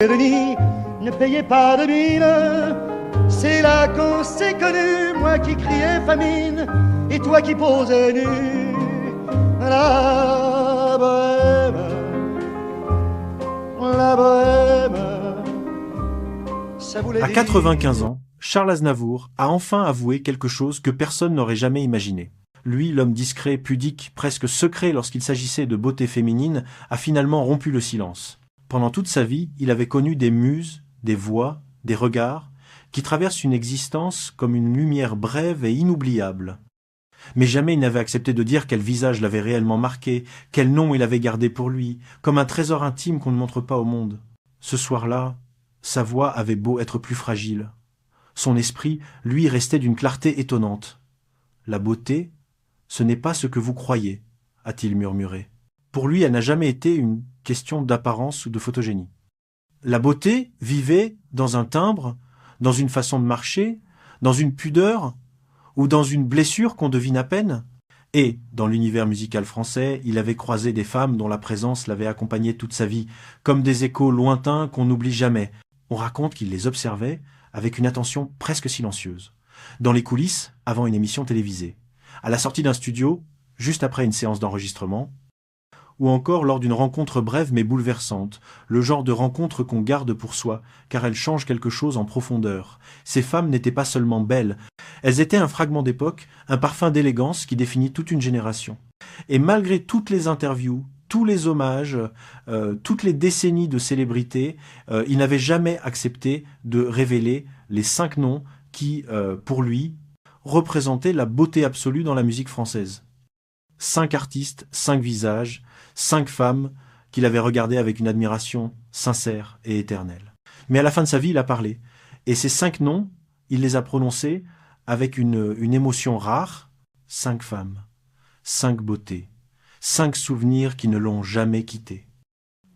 Ne payez pas de mine, c'est là qu'on s'est connu, moi qui criais famine, et toi qui posais nu. La bohème, la bohème, ça voulait À dire... 95 ans, Charles Aznavour a enfin avoué quelque chose que personne n'aurait jamais imaginé. Lui, l'homme discret, pudique, presque secret lorsqu'il s'agissait de beauté féminine, a finalement rompu le silence. Pendant toute sa vie, il avait connu des muses, des voix, des regards, qui traversent une existence comme une lumière brève et inoubliable. Mais jamais il n'avait accepté de dire quel visage l'avait réellement marqué, quel nom il avait gardé pour lui, comme un trésor intime qu'on ne montre pas au monde. Ce soir-là, sa voix avait beau être plus fragile. Son esprit, lui, restait d'une clarté étonnante. La beauté, ce n'est pas ce que vous croyez, a-t-il murmuré. Pour lui, elle n'a jamais été une question d'apparence ou de photogénie. La beauté vivait dans un timbre, dans une façon de marcher, dans une pudeur ou dans une blessure qu'on devine à peine. Et, dans l'univers musical français, il avait croisé des femmes dont la présence l'avait accompagné toute sa vie, comme des échos lointains qu'on n'oublie jamais. On raconte qu'il les observait avec une attention presque silencieuse, dans les coulisses avant une émission télévisée, à la sortie d'un studio, juste après une séance d'enregistrement, ou encore lors d'une rencontre brève mais bouleversante, le genre de rencontre qu'on garde pour soi, car elle change quelque chose en profondeur. Ces femmes n'étaient pas seulement belles, elles étaient un fragment d'époque, un parfum d'élégance qui définit toute une génération. Et malgré toutes les interviews, tous les hommages, toutes les décennies de célébrité, il n'avait jamais accepté de révéler les 5 noms qui, pour lui, représentaient la beauté absolue dans la musique française. 5 artistes, 5 visages, 5 femmes qu'il avait regardées avec une admiration sincère et éternelle. Mais à la fin de sa vie, il a parlé. Et ces 5 noms, il les a prononcés avec une émotion rare. 5 femmes, 5 beautés, 5 souvenirs qui ne l'ont jamais quitté.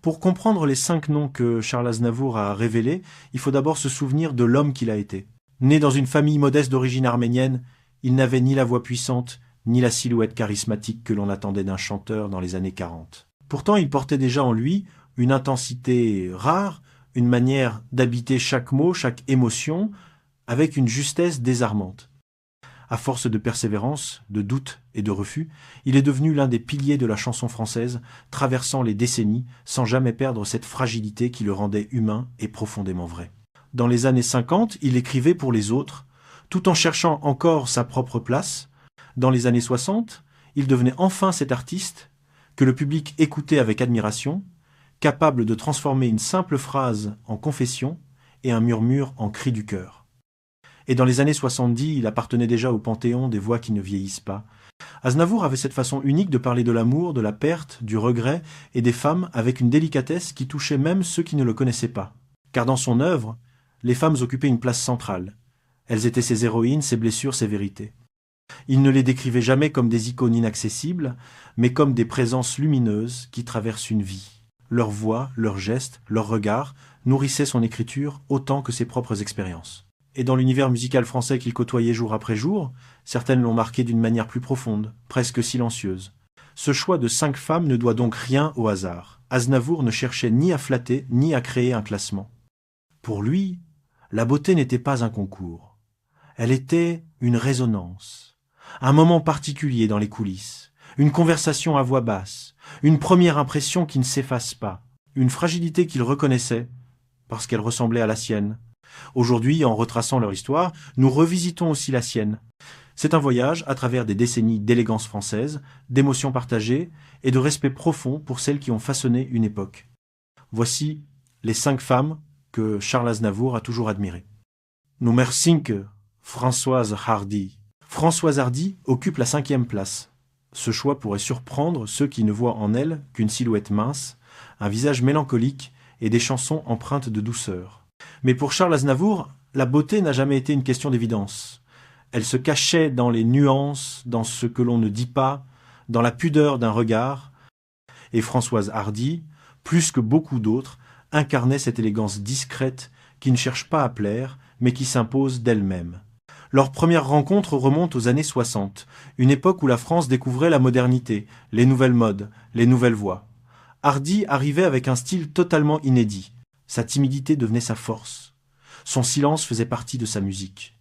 Pour comprendre les 5 noms que Charles Aznavour a révélés, il faut d'abord se souvenir de l'homme qu'il a été. Né dans une famille modeste d'origine arménienne, il n'avait ni la voix puissante, ni la silhouette charismatique que l'on attendait d'un chanteur dans les années 40. Pourtant, il portait déjà en lui une intensité rare, une manière d'habiter chaque mot, chaque émotion, avec une justesse désarmante. À force de persévérance, de doute et de refus, il est devenu l'un des piliers de la chanson française, traversant les décennies sans jamais perdre cette fragilité qui le rendait humain et profondément vrai. Dans les années 50, il écrivait pour les autres, tout en cherchant encore sa propre place. Dans les années 60, il devenait enfin cet artiste que le public écoutait avec admiration, capable de transformer une simple phrase en confession et un murmure en cri du cœur. Et dans les années 70, il appartenait déjà au panthéon des voix qui ne vieillissent pas. Aznavour avait cette façon unique de parler de l'amour, de la perte, du regret et des femmes avec une délicatesse qui touchait même ceux qui ne le connaissaient pas. Car dans son œuvre, les femmes occupaient une place centrale. Elles étaient ses héroïnes, ses blessures, ses vérités. Il ne les décrivait jamais comme des icônes inaccessibles, mais comme des présences lumineuses qui traversent une vie. Leur voix, leurs gestes, leurs regards nourrissaient son écriture autant que ses propres expériences. Et dans l'univers musical français qu'il côtoyait jour après jour, certaines l'ont marqué d'une manière plus profonde, presque silencieuse. Ce choix de 5 femmes ne doit donc rien au hasard. Aznavour ne cherchait ni à flatter, ni à créer un classement. Pour lui, la beauté n'était pas un concours. Elle était une résonance, un moment particulier dans les coulisses, une conversation à voix basse, une première impression qui ne s'efface pas, une fragilité qu'il reconnaissait parce qu'elle ressemblait à la sienne. Aujourd'hui, en retraçant leur histoire, nous revisitons aussi la sienne. C'est un voyage à travers des décennies d'élégance française, d'émotions partagées et de respect profond pour celles qui ont façonné une époque. Voici les 5 femmes que Charles Aznavour a toujours admirées. Numéro 5, Françoise Hardy. Françoise Hardy occupe la 5e place. Ce choix pourrait surprendre ceux qui ne voient en elle qu'une silhouette mince, un visage mélancolique et des chansons empreintes de douceur. Mais pour Charles Aznavour, la beauté n'a jamais été une question d'évidence. Elle se cachait dans les nuances, dans ce que l'on ne dit pas, dans la pudeur d'un regard. Et Françoise Hardy, plus que beaucoup d'autres, incarnait cette élégance discrète qui ne cherche pas à plaire, mais qui s'impose d'elle-même. Leur première rencontre remonte aux années 60, une époque où la France découvrait la modernité, les nouvelles modes, les nouvelles voix. Hardy arrivait avec un style totalement inédit. Sa timidité devenait sa force. Son silence faisait partie de sa musique.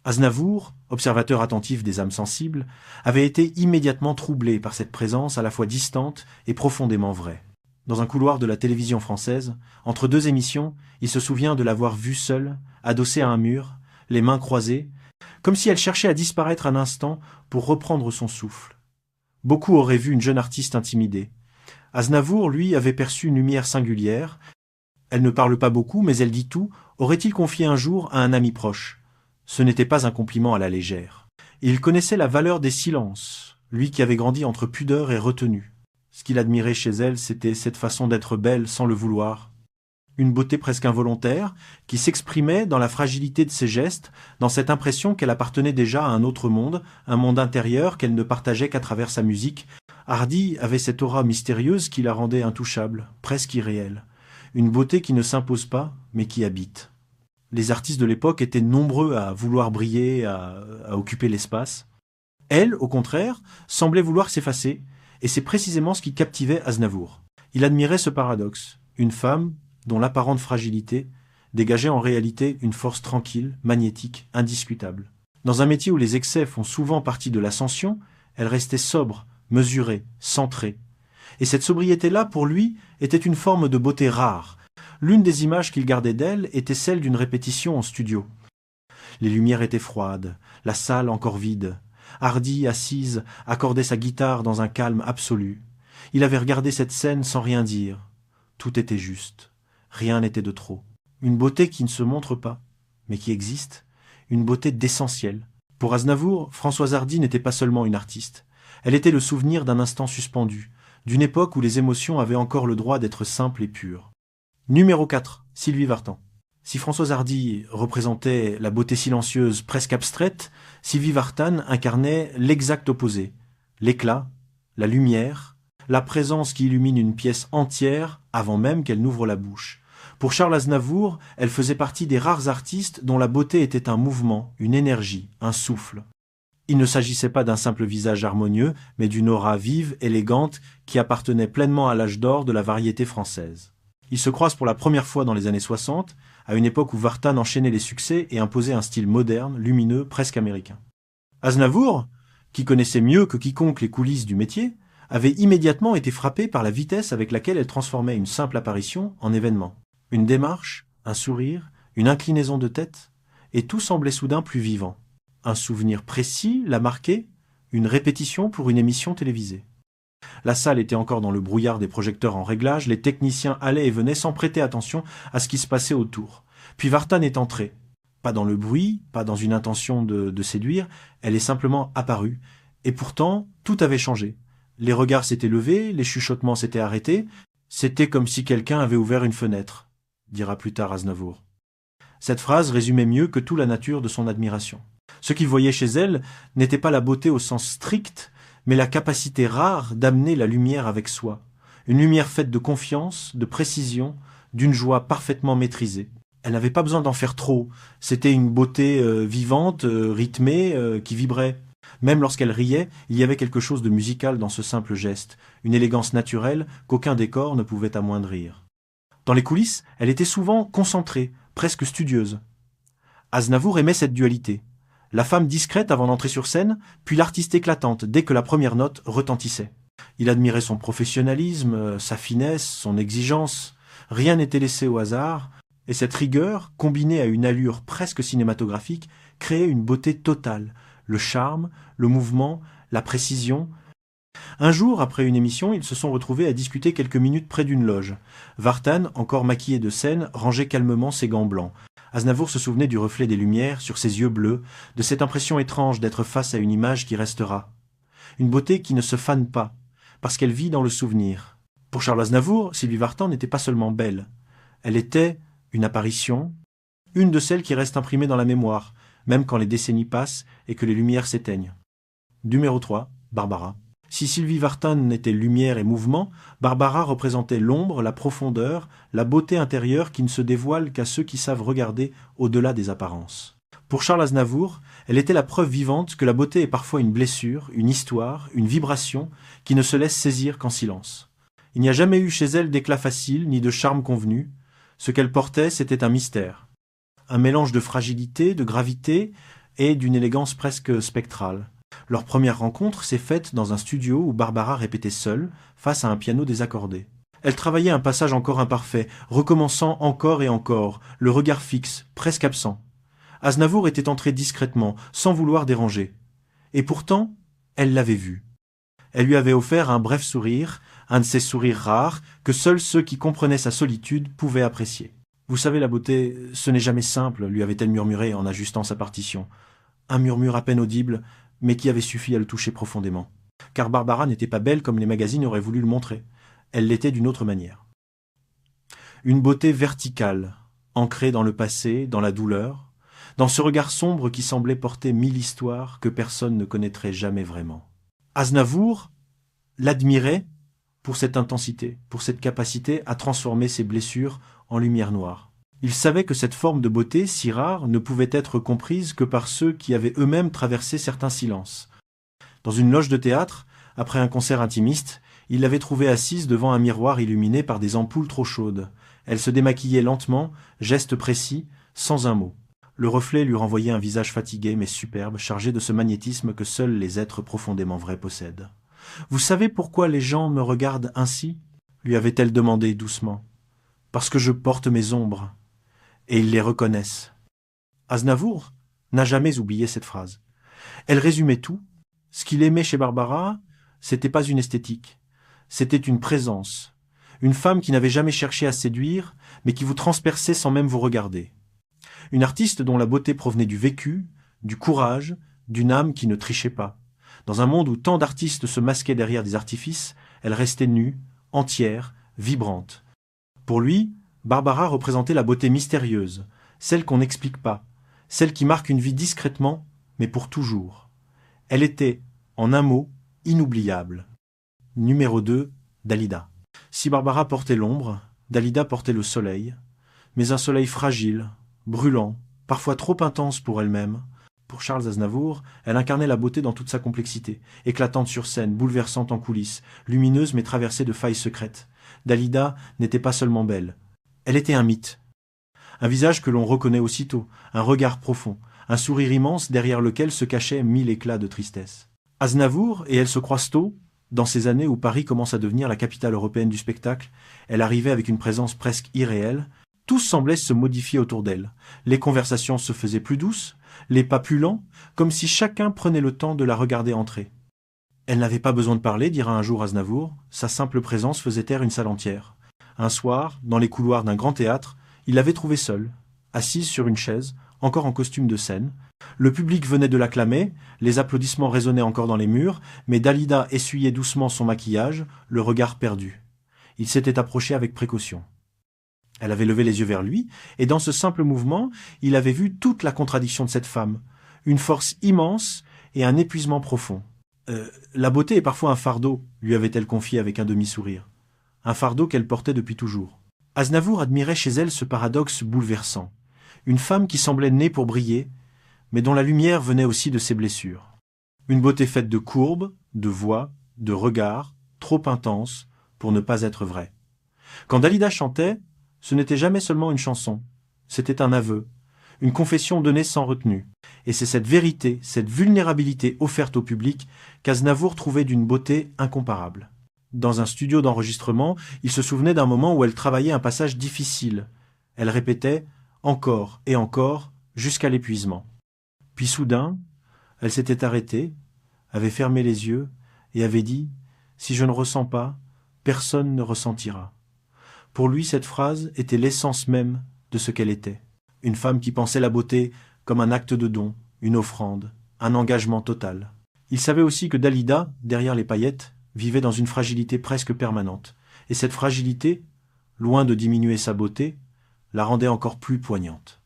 Aznavour, observateur attentif des âmes sensibles, avait été immédiatement troublé par cette présence à la fois distante et profondément vraie. Dans un couloir de la télévision française, entre deux émissions, il se souvient de l'avoir vue seule, adossée à un mur, les mains croisées, comme si elle cherchait à disparaître un instant pour reprendre son souffle. Beaucoup auraient vu une jeune artiste intimidée. Aznavour, lui, avait perçu une lumière singulière. Elle ne parle pas beaucoup, mais elle dit tout, aurait-il confié un jour à un ami proche. Ce n'était pas un compliment à la légère. Il connaissait la valeur des silences, lui qui avait grandi entre pudeur et retenue. Ce qu'il admirait chez elle, c'était cette façon d'être belle sans le vouloir. Une beauté presque involontaire, qui s'exprimait dans la fragilité de ses gestes, dans cette impression qu'elle appartenait déjà à un autre monde, un monde intérieur qu'elle ne partageait qu'à travers sa musique. Hardy avait cette aura mystérieuse qui la rendait intouchable, presque irréelle. Une beauté qui ne s'impose pas, mais qui habite. Les artistes de l'époque étaient nombreux à vouloir briller, à occuper l'espace. Elle, au contraire, semblait vouloir s'effacer, et c'est précisément ce qui captivait Aznavour. Il admirait ce paradoxe, une femme dont l'apparente fragilité dégageait en réalité une force tranquille, magnétique, indiscutable. Dans un métier où les excès font souvent partie de l'ascension, elle restait sobre, mesurée, centrée. Et cette sobriété-là, pour lui, était une forme de beauté rare. L'une des images qu'il gardait d'elle était celle d'une répétition en studio. Les lumières étaient froides, la salle encore vide. Hardy, assise, accordait sa guitare dans un calme absolu. Il avait regardé cette scène sans rien dire. Tout était juste. Rien n'était de trop. Une beauté qui ne se montre pas, mais qui existe. Une beauté d'essentiel. Pour Aznavour, Françoise Hardy n'était pas seulement une artiste. Elle était le souvenir d'un instant suspendu, d'une époque où les émotions avaient encore le droit d'être simples et pures. Numéro 4. Sylvie Vartan. Si Françoise Hardy représentait la beauté silencieuse presque abstraite, Sylvie Vartan incarnait l'exact opposé. L'éclat, la lumière, la présence qui illumine une pièce entière avant même qu'elle n'ouvre la bouche. Pour Charles Aznavour, elle faisait partie des rares artistes dont la beauté était un mouvement, une énergie, un souffle. Il ne s'agissait pas d'un simple visage harmonieux, mais d'une aura vive, élégante, qui appartenait pleinement à l'âge d'or de la variété française. Ils se croisent pour la première fois dans les années 60, à une époque où Vartan enchaînait les succès et imposait un style moderne, lumineux, presque américain. Aznavour, qui connaissait mieux que quiconque les coulisses du métier, avait immédiatement été frappé par la vitesse avec laquelle elle transformait une simple apparition en événement. Une démarche, un sourire, une inclinaison de tête, et tout semblait soudain plus vivant. Un souvenir précis la marquait, une répétition pour une émission télévisée. La salle était encore dans le brouillard des projecteurs en réglage, les techniciens allaient et venaient sans prêter attention à ce qui se passait autour. Puis Vartan est entrée. Pas dans le bruit, pas dans une intention de séduire, elle est simplement apparue. Et pourtant, tout avait changé. Les regards s'étaient levés, les chuchotements s'étaient arrêtés. C'était comme si quelqu'un avait ouvert une fenêtre, dira plus tard Aznavour. Cette phrase résumait mieux que tout la nature de son admiration. Ce qu'il voyait chez elle n'était pas la beauté au sens strict, mais la capacité rare d'amener la lumière avec soi. Une lumière faite de confiance, de précision, d'une joie parfaitement maîtrisée. Elle n'avait pas besoin d'en faire trop. C'était une beauté vivante, rythmée, qui vibrait. Même lorsqu'elle riait, il y avait quelque chose de musical dans ce simple geste, une élégance naturelle qu'aucun décor ne pouvait amoindrir. Dans les coulisses, elle était souvent concentrée, presque studieuse. Aznavour aimait cette dualité. La femme discrète avant d'entrer sur scène, puis l'artiste éclatante dès que la première note retentissait. Il admirait son professionnalisme, sa finesse, son exigence. Rien n'était laissé au hasard, et cette rigueur, combinée à une allure presque cinématographique, créait une beauté totale, le charme, le mouvement, la précision. Un jour, après une émission, ils se sont retrouvés à discuter quelques minutes près d'une loge. Vartan, encore maquillé de scène, rangeait calmement ses gants blancs. Aznavour se souvenait du reflet des lumières sur ses yeux bleus, de cette impression étrange d'être face à une image qui restera. Une beauté qui ne se fane pas, parce qu'elle vit dans le souvenir. Pour Charles Aznavour, Sylvie Vartan n'était pas seulement belle. Elle était une apparition, une de celles qui restent imprimées dans la mémoire, même quand les décennies passent et que les lumières s'éteignent. Numéro 3, Barbara. Si Sylvie Vartan était lumière et mouvement, Barbara représentait l'ombre, la profondeur, la beauté intérieure qui ne se dévoile qu'à ceux qui savent regarder au-delà des apparences. Pour Charles Aznavour, elle était la preuve vivante que la beauté est parfois une blessure, une histoire, une vibration qui ne se laisse saisir qu'en silence. Il n'y a jamais eu chez elle d'éclat facile ni de charme convenu. Ce qu'elle portait, c'était un mystère. Un mélange de fragilité, de gravité et d'une élégance presque spectrale. Leur première rencontre s'est faite dans un studio où Barbara répétait seule, face à un piano désaccordé. Elle travaillait un passage encore imparfait, recommençant encore et encore, le regard fixe, presque absent. Aznavour était entré discrètement, sans vouloir déranger. Et pourtant, elle l'avait vu. Elle lui avait offert un bref sourire, un de ces sourires rares que seuls ceux qui comprenaient sa solitude pouvaient apprécier. « Vous savez, la beauté, ce n'est jamais simple », lui avait-elle murmuré en ajustant sa partition. Un murmure à peine audible, mais qui avait suffi à le toucher profondément. Car Barbara n'était pas belle comme les magazines auraient voulu le montrer. Elle l'était d'une autre manière. Une beauté verticale, ancrée dans le passé, dans la douleur, dans ce regard sombre qui semblait porter 1000 histoires que personne ne connaîtrait jamais vraiment. Aznavour l'admirait pour cette intensité, pour cette capacité à transformer ses blessures en lumière noire. Il savait que cette forme de beauté, si rare, ne pouvait être comprise que par ceux qui avaient eux-mêmes traversé certains silences. Dans une loge de théâtre, après un concert intimiste, il l'avait trouvée assise devant un miroir illuminé par des ampoules trop chaudes. Elle se démaquillait lentement, geste précis, sans un mot. Le reflet lui renvoyait un visage fatigué mais superbe, chargé de ce magnétisme que seuls les êtres profondément vrais possèdent. « Vous savez pourquoi les gens me regardent ainsi ?» lui avait-elle demandé doucement. « Parce que je porte mes ombres. Et ils les reconnaissent. » Aznavour n'a jamais oublié cette phrase. Elle résumait tout. Ce qu'il aimait chez Barbara, c'était pas une esthétique. C'était une présence. Une femme qui n'avait jamais cherché à séduire, mais qui vous transperçait sans même vous regarder. Une artiste dont la beauté provenait du vécu, du courage, d'une âme qui ne trichait pas. Dans un monde où tant d'artistes se masquaient derrière des artifices, elle restait nue, entière, vibrante. Pour lui, Barbara représentait la beauté mystérieuse, celle qu'on n'explique pas, celle qui marque une vie discrètement, mais pour toujours. Elle était, en un mot, inoubliable. Numéro 2, Dalida. Si Barbara portait l'ombre, Dalida portait le soleil, mais un soleil fragile, brûlant, parfois trop intense pour elle-même. Pour Charles Aznavour, elle incarnait la beauté dans toute sa complexité, éclatante sur scène, bouleversante en coulisses, lumineuse mais traversée de failles secrètes. Dalida n'était pas seulement belle, elle était un mythe. Un visage que l'on reconnaît aussitôt, un regard profond, un sourire immense derrière lequel se cachaient 1000 éclats de tristesse. Aznavour et elle se croisent tôt, dans ces années où Paris commence à devenir la capitale européenne du spectacle. Elle arrivait avec une présence presque irréelle. Tout semblait se modifier autour d'elle. Les conversations se faisaient plus douces, les pas plus lents, comme si chacun prenait le temps de la regarder entrer. Elle n'avait pas besoin de parler, dira un jour Aznavour, sa simple présence faisait taire une salle entière. Un soir, dans les couloirs d'un grand théâtre, il l'avait trouvée seule, assise sur une chaise, encore en costume de scène. Le public venait de l'acclamer, les applaudissements résonnaient encore dans les murs, mais Dalida essuyait doucement son maquillage, le regard perdu. Il s'était approché avec précaution. Elle avait levé les yeux vers lui, et dans ce simple mouvement, il avait vu toute la contradiction de cette femme, une force immense et un épuisement profond. La beauté est parfois un fardeau, lui avait-elle confié avec un demi-sourire. Un fardeau qu'elle portait depuis toujours. Aznavour admirait chez elle ce paradoxe bouleversant. Une femme qui semblait née pour briller, mais dont la lumière venait aussi de ses blessures. Une beauté faite de courbes, de voix, de regards, trop intenses pour ne pas être vraie. Quand Dalida chantait, ce n'était jamais seulement une chanson, c'était un aveu, une confession donnée sans retenue. Et c'est cette vérité, cette vulnérabilité offerte au public qu'Aznavour trouvait d'une beauté incomparable. Dans un studio d'enregistrement, il se souvenait d'un moment où elle travaillait un passage difficile. Elle répétait encore et encore jusqu'à l'épuisement. Puis soudain, elle s'était arrêtée, avait fermé les yeux et avait dit « Si je ne ressens pas, personne ne ressentira ». Pour lui, cette phrase était l'essence même de ce qu'elle était. Une femme qui pensait la beauté comme un acte de don, une offrande, un engagement total. Il savait aussi que Dalida, derrière les paillettes, vivait dans une fragilité presque permanente. Et cette fragilité, loin de diminuer sa beauté, la rendait encore plus poignante.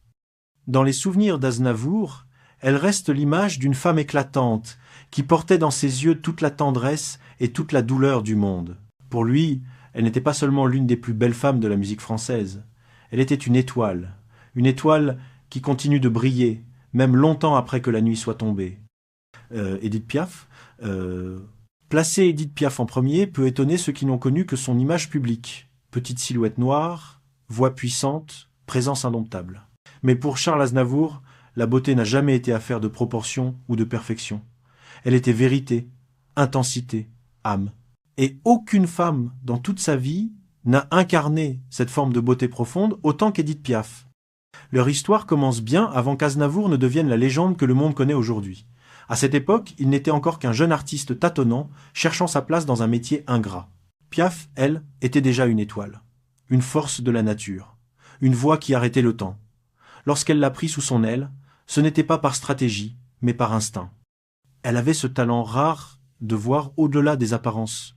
Dans les souvenirs d'Aznavour, elle reste l'image d'une femme éclatante, qui portait dans ses yeux toute la tendresse et toute la douleur du monde. Pour lui, elle n'était pas seulement l'une des plus belles femmes de la musique française, elle était une étoile qui continue de briller, même longtemps après que la nuit soit tombée. Édith Piaf, placer Édith Piaf en premier peut étonner ceux qui n'ont connu que son image publique. Petite silhouette noire, voix puissante, présence indomptable. Mais pour Charles Aznavour, la beauté n'a jamais été affaire de proportion ou de perfection. Elle était vérité, intensité, âme. Et aucune femme, dans toute sa vie, n'a incarné cette forme de beauté profonde autant qu'Édith Piaf. Leur histoire commence bien avant qu'Aznavour ne devienne la légende que le monde connaît aujourd'hui. À cette époque, il n'était encore qu'un jeune artiste tâtonnant, cherchant sa place dans un métier ingrat. Piaf, elle, était déjà une étoile, une force de la nature, une voix qui arrêtait le temps. Lorsqu'elle l'a pris sous son aile, ce n'était pas par stratégie, mais par instinct. Elle avait ce talent rare de voir au-delà des apparences,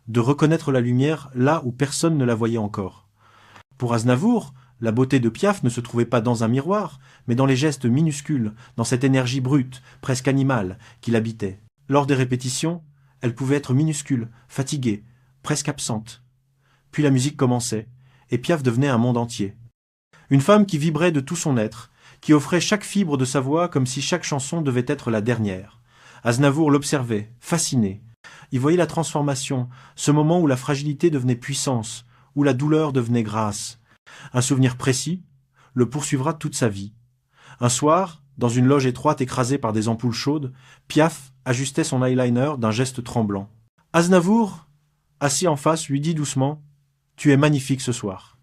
de reconnaître la lumière là où personne ne la voyait encore. Pour Aznavour, la beauté de Piaf ne se trouvait pas dans un miroir, mais dans les gestes minuscules, dans cette énergie brute, presque animale, qui l'habitait. Lors des répétitions, elle pouvait être minuscule, fatiguée, presque absente. Puis la musique commençait, et Piaf devenait un monde entier. Une femme qui vibrait de tout son être, qui offrait chaque fibre de sa voix comme si chaque chanson devait être la dernière. Aznavour l'observait, fasciné. Il voyait la transformation, ce moment où la fragilité devenait puissance, où la douleur devenait grâce. Un souvenir précis le poursuivra toute sa vie. Un soir, dans une loge étroite écrasée par des ampoules chaudes, Piaf ajustait son eyeliner d'un geste tremblant. Aznavour, assis en face, lui dit doucement « Tu es magnifique ce soir ».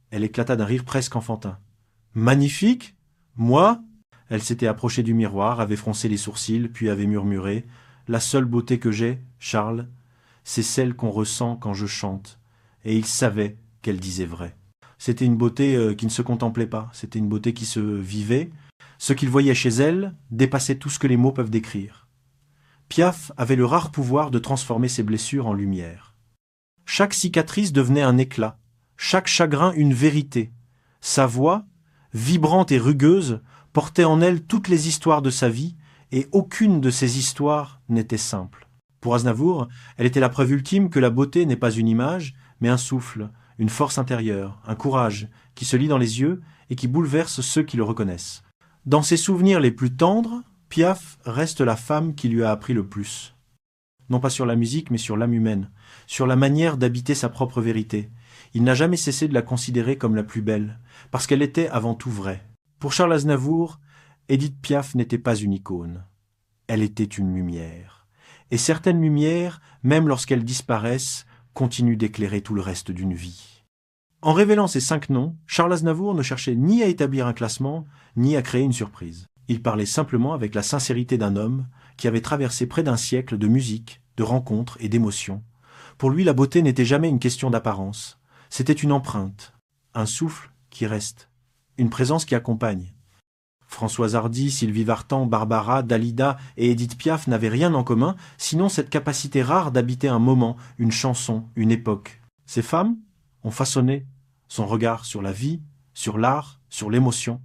Elle éclata d'un rire presque enfantin. « Magnifique ? Moi ?» Elle s'était approchée du miroir, avait froncé les sourcils, puis avait murmuré « La seule beauté que j'ai, Charles, c'est celle qu'on ressent quand je chante. » Et il savait qu'elle disait vrai. C'était une beauté qui ne se contemplait pas, c'était une beauté qui se vivait. Ce qu'il voyait chez elle dépassait tout ce que les mots peuvent décrire. Piaf avait le rare pouvoir de transformer ses blessures en lumière. Chaque cicatrice devenait un éclat, chaque chagrin une vérité. Sa voix, vibrante et rugueuse, portait en elle toutes les histoires de sa vie, et aucune de ces histoires n'était simple. Pour Aznavour, elle était la preuve ultime que la beauté n'est pas une image, mais un souffle, une force intérieure, un courage, qui se lit dans les yeux et qui bouleverse ceux qui le reconnaissent. Dans ses souvenirs les plus tendres, Piaf reste la femme qui lui a appris le plus. Non pas sur la musique, mais sur l'âme humaine, sur la manière d'habiter sa propre vérité. Il n'a jamais cessé de la considérer comme la plus belle, parce qu'elle était avant tout vraie. Pour Charles Aznavour, Édith Piaf n'était pas une icône. Elle était une lumière. Et certaines lumières, même lorsqu'elles disparaissent, continuent d'éclairer tout le reste d'une vie. En révélant ces 5 noms, Charles Aznavour ne cherchait ni à établir un classement, ni à créer une surprise. Il parlait simplement avec la sincérité d'un homme qui avait traversé près d'un siècle de musique, de rencontres et d'émotions. Pour lui, la beauté n'était jamais une question d'apparence. C'était une empreinte, un souffle qui reste, une présence qui accompagne. Françoise Hardy, Sylvie Vartan, Barbara, Dalida et Édith Piaf n'avaient rien en commun, sinon cette capacité rare d'habiter un moment, une chanson, une époque. Ces femmes ont façonné son regard sur la vie, sur l'art, sur l'émotion.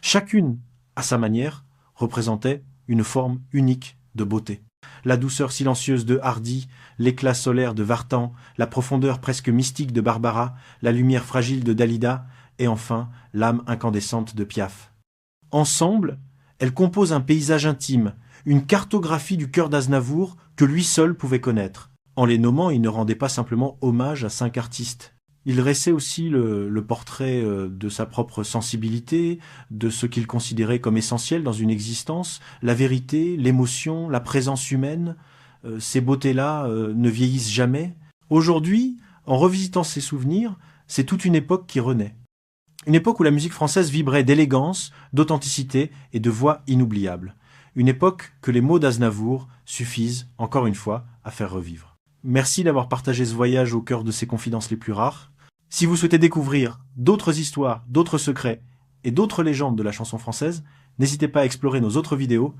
Chacune, à sa manière, représentait une forme unique de beauté. La douceur silencieuse de Hardy, l'éclat solaire de Vartan, la profondeur presque mystique de Barbara, la lumière fragile de Dalida, et enfin l'âme incandescente de Piaf. Ensemble, elles composent un paysage intime, une cartographie du cœur d'Aznavour que lui seul pouvait connaître. En les nommant, il ne rendait pas simplement hommage à 5 artistes. Il dressait aussi le portrait de sa propre sensibilité, de ce qu'il considérait comme essentiel dans une existence, la vérité, l'émotion, la présence humaine. Ces beautés-là ne vieillissent jamais. Aujourd'hui, en revisitant ses souvenirs, c'est toute une époque qui renaît. Une époque où la musique française vibrait d'élégance, d'authenticité et de voix inoubliables. Une époque que les mots d'Aznavour suffisent, encore une fois, à faire revivre. Merci d'avoir partagé ce voyage au cœur de ces confidences les plus rares. Si vous souhaitez découvrir d'autres histoires, d'autres secrets et d'autres légendes de la chanson française, n'hésitez pas à explorer nos autres vidéos